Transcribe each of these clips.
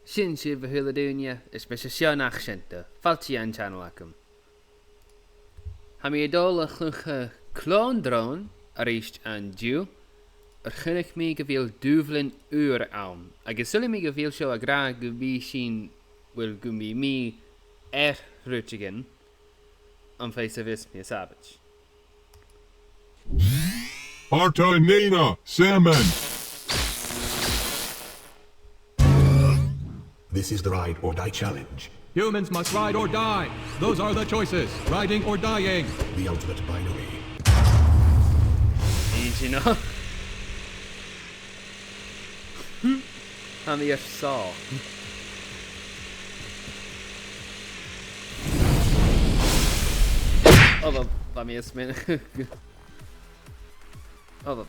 Sin sibh a thula dúine is be sé seánach sinnta, faltí an teanhaacham. Ha mí dóla chlucha clón drón a ríist an dú, chunnech mí go bhfuil dúbhlinn uair ann, agus sulla mí go bhfuil seo a gra go bhí sin bhfuil go mí mí rútigin an fééis a bhís mí sabbat. Arta Nina, Salmon! This is the ride or die challenge. Humans must ride or die. Those are the choices. Riding or dying. The ultimate binary. Easy enough. Han är så. Vad mer smen. Vad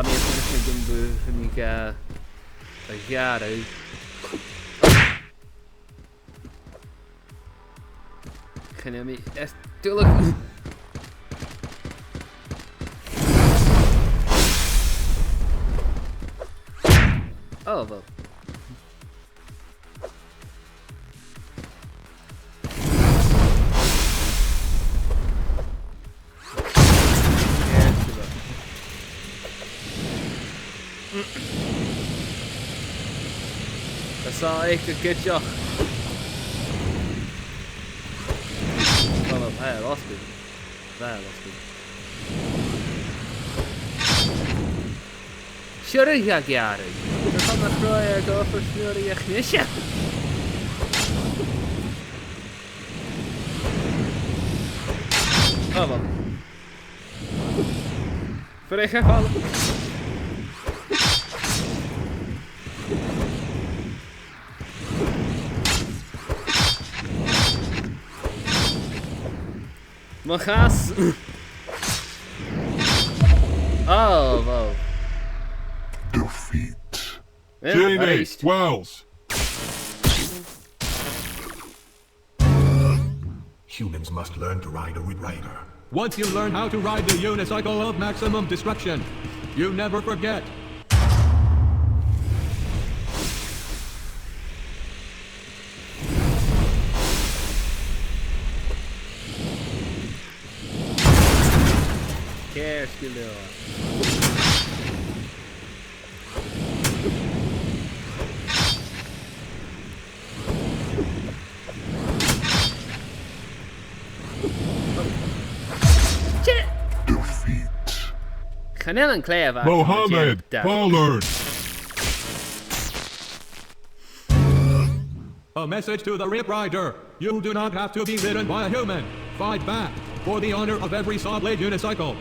mer smen hur mycket agara. Kan jag mig look. Oh, well. That's all I could get you. Well, I lost it. Sure, ja, Gary. We gaan naar Groningen go voor Sure, ja, Gnisje. Oh, wat. Verregen vallen. Maar gaas. Oh, wow. Defeat. Yeah, Jane Wells. Humans must learn to ride a Rider. Once you learn how to ride the unicycle of maximum destruction, you never forget. Chanel and Cleva. Mohammed Pollard. A message to the Rip Rider. You do not have to be ridden by a human. Fight back for the honor of every saw-blade unicycle.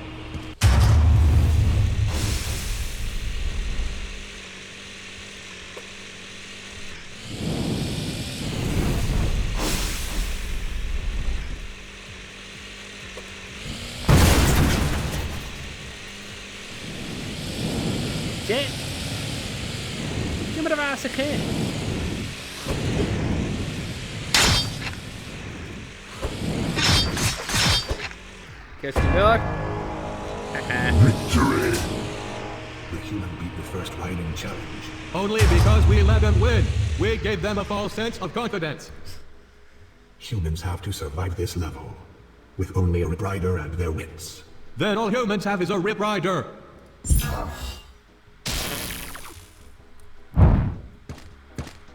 Give me the ass again. Catch the dog. Victory. The human beat the first riding challenge. Only because we let them win. We gave them a false sense of confidence. Humans have to survive this level with only a Rip Rider and their wits. Then all humans have is a Rip Rider.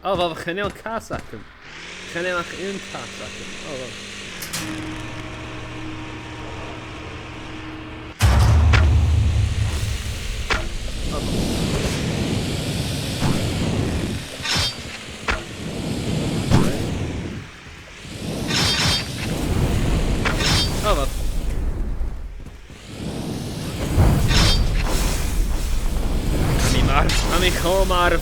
Oh, we hebben geen heel kaaszakken. Geen heel een kaaszakken. Oh, wow. Oh, wat. Ami gewoon maar.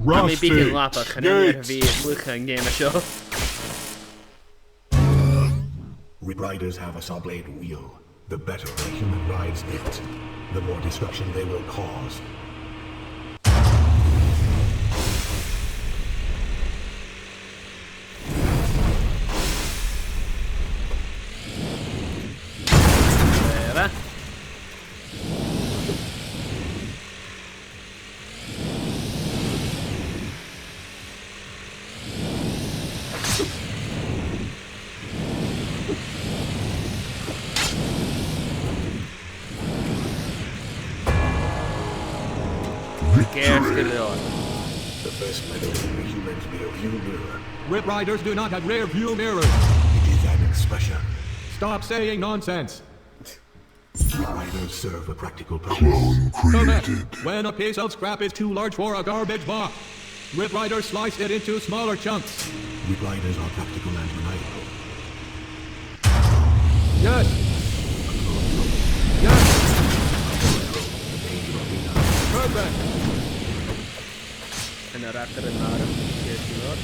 Ami bieden lappen, gaan er weer gaan nemen zo. Rip Riders have a saw-blade wheel. The better a human rides it, the more destruction they will cause. Gerlor. The first level in the human's rear view mirror. Rip Riders do not have rear view mirrors. It is an expression. Stop saying nonsense. Rip Riders serve a practical purpose. Correct. When a piece of scrap is too large for a garbage box, Rip Riders slice it into smaller chunks. Rip Riders are practical and reliable. Yes. Yes. Perfect. En een raptor en arm. Geert Gerlor.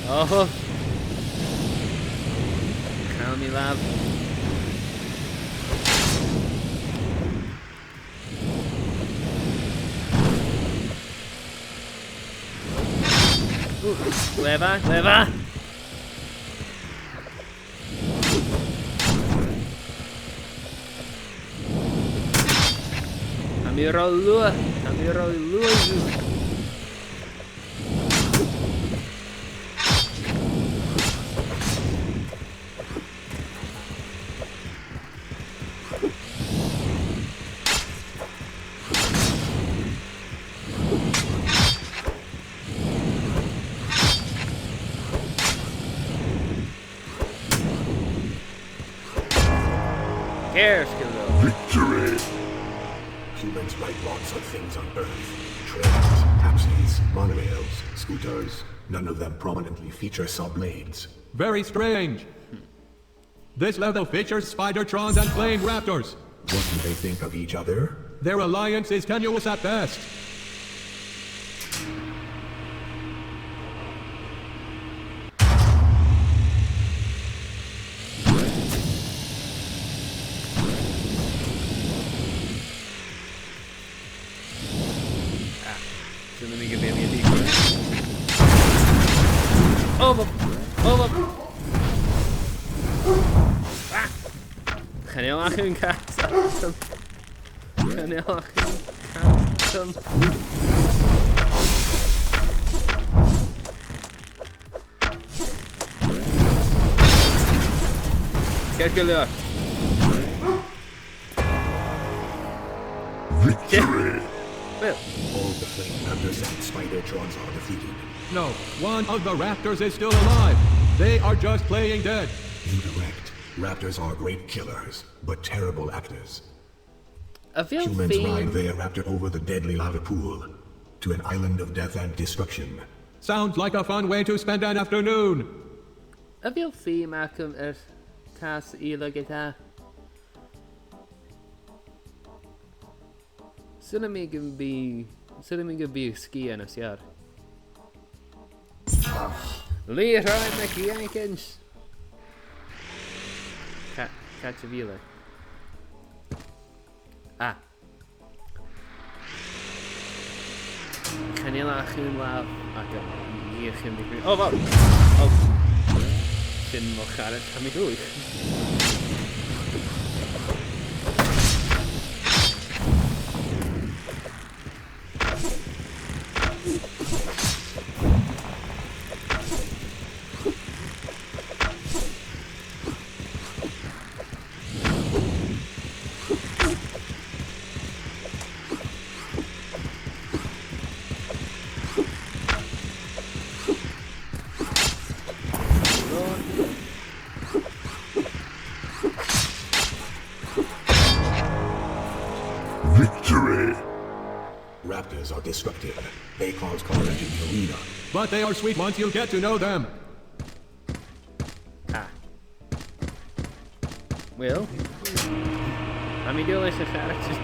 Oh. Calm me, lad. Lewa, lewa! Kamera lua, kamera lua. Geert Gerlor. Humans ride lots of things on Earth. Trains, taxis, monorails, scooters. None of them prominently feature saw blades. Very strange. This level features Spidertrons and Flame Raptors. What do they think of each other? Their alliance is tenuous at best. Zullen we weer weer die. Over. Ah. Gaan heel erg hun kaart. Gaan heel erg hun kaart. Geert Gerlor. Victory! Well. All the Flame Raptors and Spidertrons are defeated. No, one of the Raptors is still alive. They are just playing dead. Incorrect. Raptors are great killers, but terrible actors. A veel Humans ride fame. their raptor over the deadly lava pool to an island of death and destruction. Sounds like a fun way to spend an afternoon. A veel fame Malcolm tas ila gita. Zullen we be skiën als jaar? Leer uit met Jenkins. Gaat je wielen. Ah. Ik ga niet laag gaan laten. Ik heb hier geen begin. Oh, wat? Oh. Ik vind wel gaat het. Ga me door. Victory! Raptors are destructive. They cause carnage in the arena. But they are sweet once you get to know them. Ah. Well. I mean, do listen characters.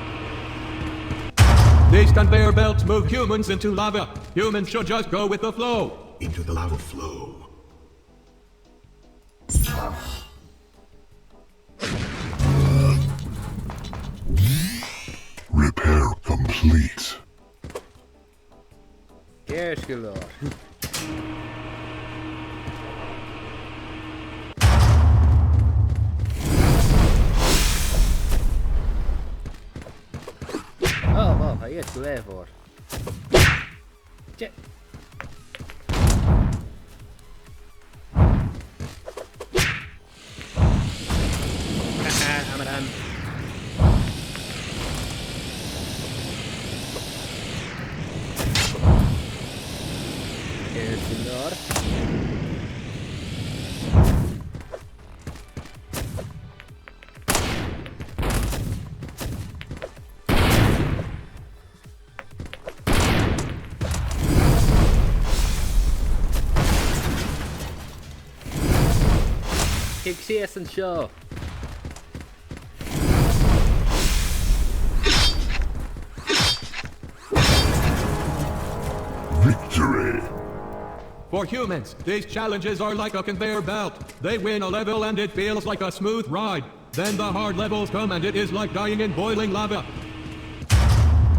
These conveyor belts move humans into lava. Humans should just go with the flow. Into the lava flow. Repair complete. Geert Gerlor. Oh, wow, hij is klaar voor. Tje. Kick CS and show. Victory. For humans, these challenges are like a conveyor belt. They win a level and it feels like a smooth ride. Then the hard levels come and it is like dying in boiling lava.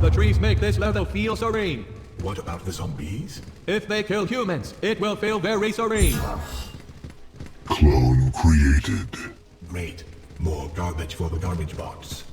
The trees make this level feel serene. What about the zombies? If they kill humans, it will feel very serene. Clone created. Great. More garbage for the garbage bots.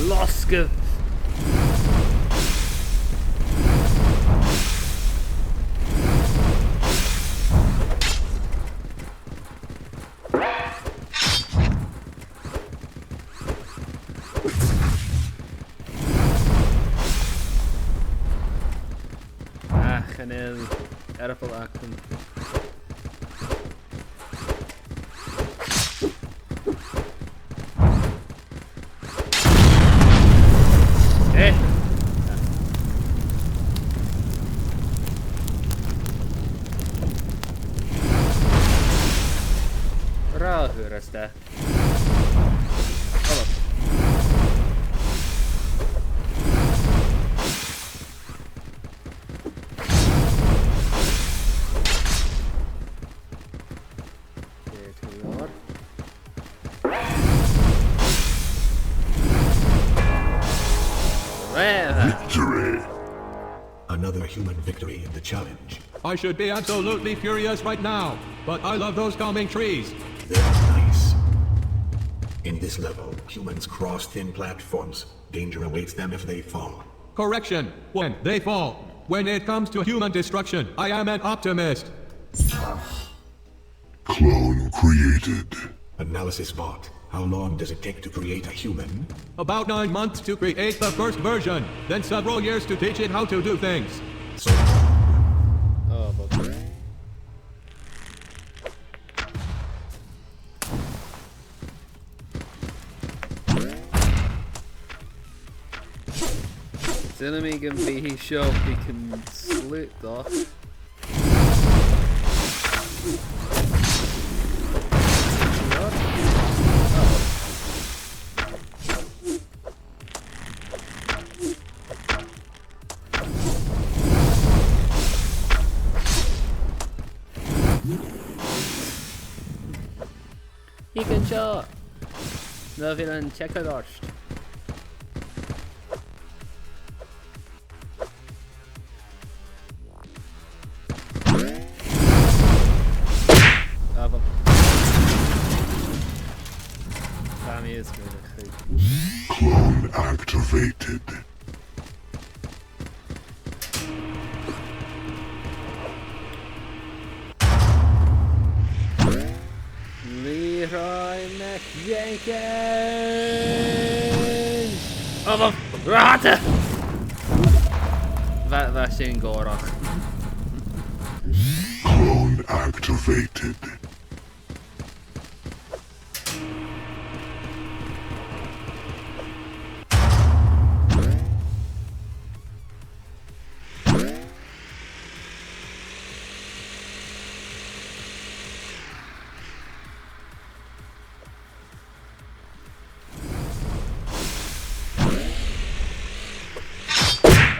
Loska. Chanel, Erpel Akten. Eh? Rauhyrästä. Alo. Victory. Another human victory in the challenge. I should be absolutely furious right now, but I love those calming trees. They're nice. In this level, humans cross thin platforms. Danger awaits them if they fall. Correction, when they fall. When it comes to human destruction, I am an optimist. Clone created. Analysis bot. How long does it take to create a human? About 9 months to create the first version, then several years to teach it how to do things. So, Oh, but... Enemy can be sharp, he can slit off. He can shot. No villain, check it out. Aber Sami ist mir nicht. Clone activated. Leroy McJenkins! Aber rate! Waar zijn Gorach? Clone activated.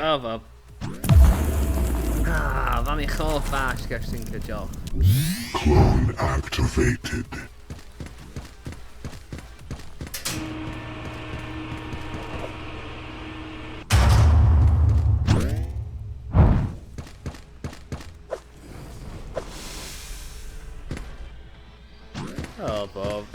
Oh, wel. Ah, wat een gewoon vaas, kerstje, joh. Clone activated. Oh, Bob.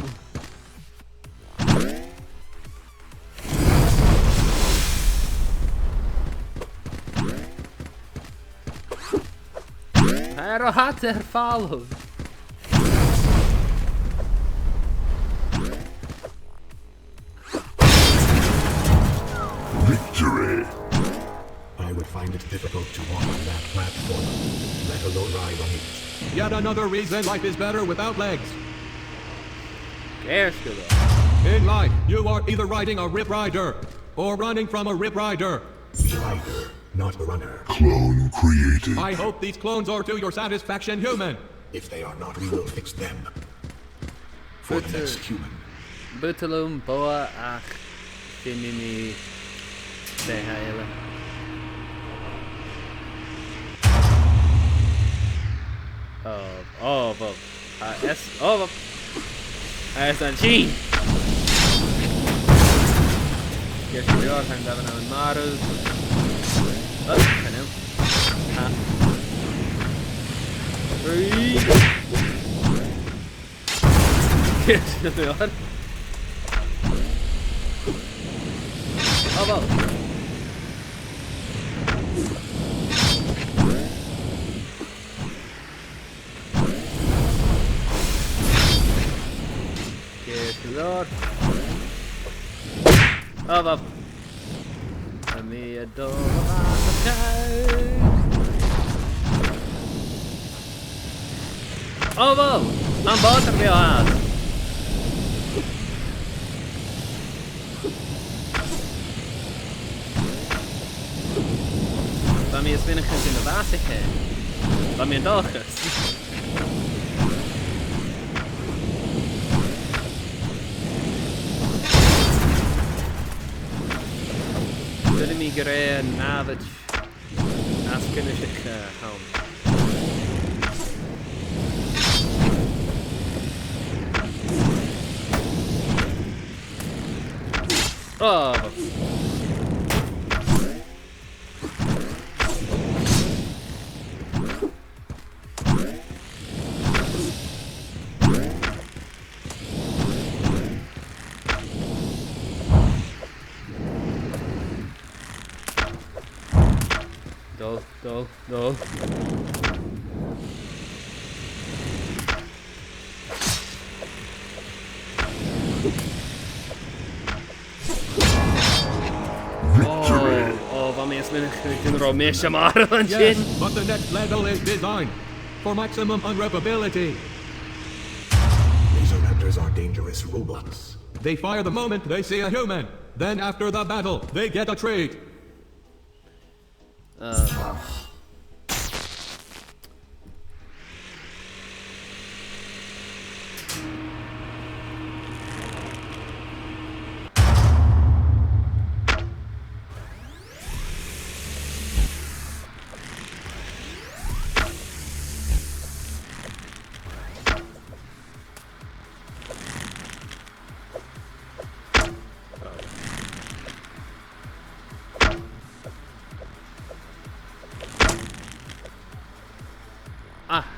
Her hat fallen. Victory! I would find it difficult to walk on that platform, let alone ride on it. Yet another reason life is better without legs. In life, you are either riding a Rip Rider or running from a Rip Rider. The rider, not the runner. Clone created. I hope these clones are to your satisfaction, human. If they are not, we will fix them. For the next human. Buttelum boa ach finini de hele. Oh, Bob. Bob. Hij is aan Gene. Eerst de deur gaan we naar een Marus. Oh, kan hem. Ha. 3. Eerst de deur. Oh, wel. Lord. Oh, well. Let me adore the time. Oh, well. I'm both of your ass. Let me as weinig in de waterheid. Let me dogus. Zullen we gereden naar het kunnen zich houden. Oh. No. Oh, wat mensen kunnen er al meer maar van zien. Yes, but the next level is designed for maximum unrepability. Laser raptors are dangerous robots. They fire the moment they see a human. Then after the battle, they get a treat.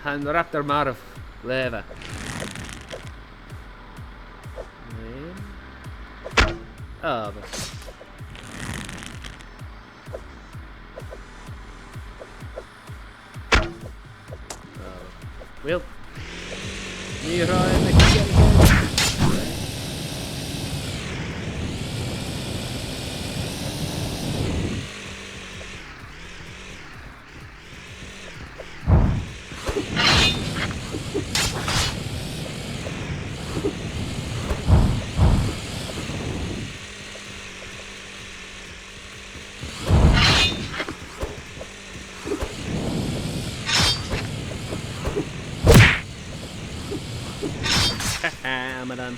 En raptor maar of leven. Nee. Oh, wat. Wil. Hier rijden ik. Maar dan.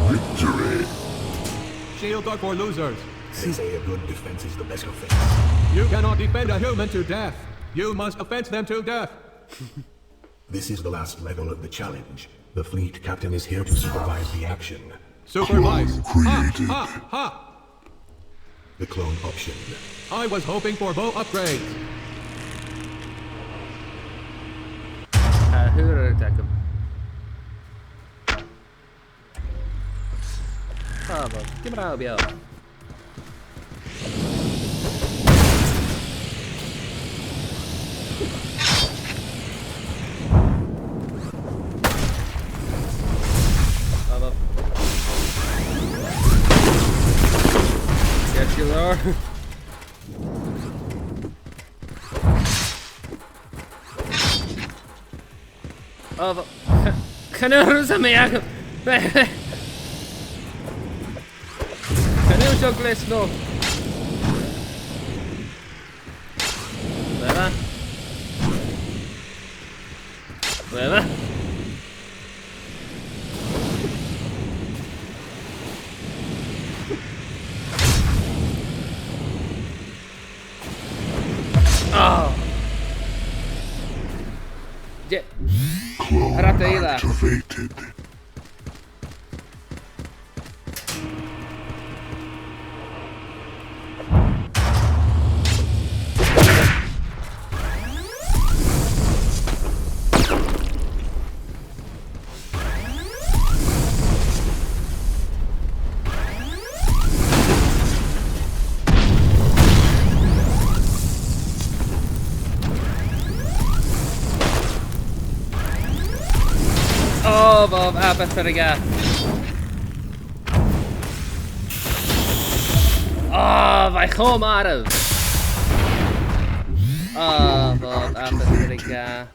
Victory! Shields are for losers. They say a good defense is the best offense. You cannot defend a human to death. You must offense them to death. This is the last level of the challenge. The fleet captain is here to supervise the action. Supervise. Ha, Created. ha, ha! The clone option. I was hoping for bow upgrades. Hur attack him. Bravo. Give me out, yo. Bravo. Yes, you are. Bravo. Can't sa me agam. Can't you glitch no? Where? Where? Oh. Yeah. Clone Rateila. activated. Oh, Bob, apatheriga. Oh, vai chomarov. Oh, Bob, apatheriga.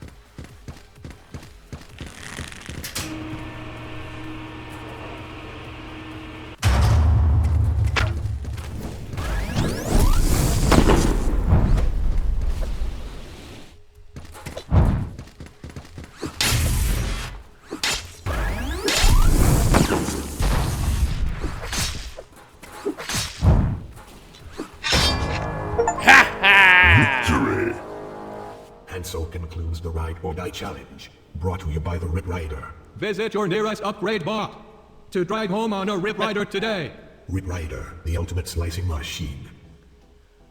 Victory. And so concludes the Ride or Die challenge, brought to you by the Rip Rider. Visit your nearest upgrade bot to drive home on a Rip Rider today. Rip Rider, the ultimate slicing machine.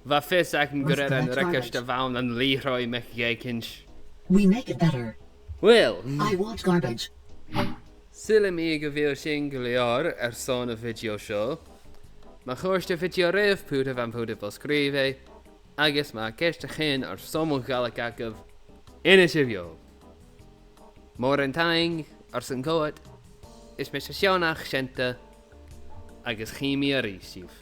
Va fis ac yn What's gyrraedd yn that rygys dy garbage? fawn yn liroi mech geikins. We make it better. Wel, I want garbage. sylim i gyfeir sy'n gilior son y fideo sio. Mae chwrs y fideo rif pwyd fan pwyd y bos grifau. Agus mae gest y chyn ar somwch gael ag agaf yn y sifio. Mor yn taing ar sy'n coed. Is mes y sionach sienta agus chimi ar eisif.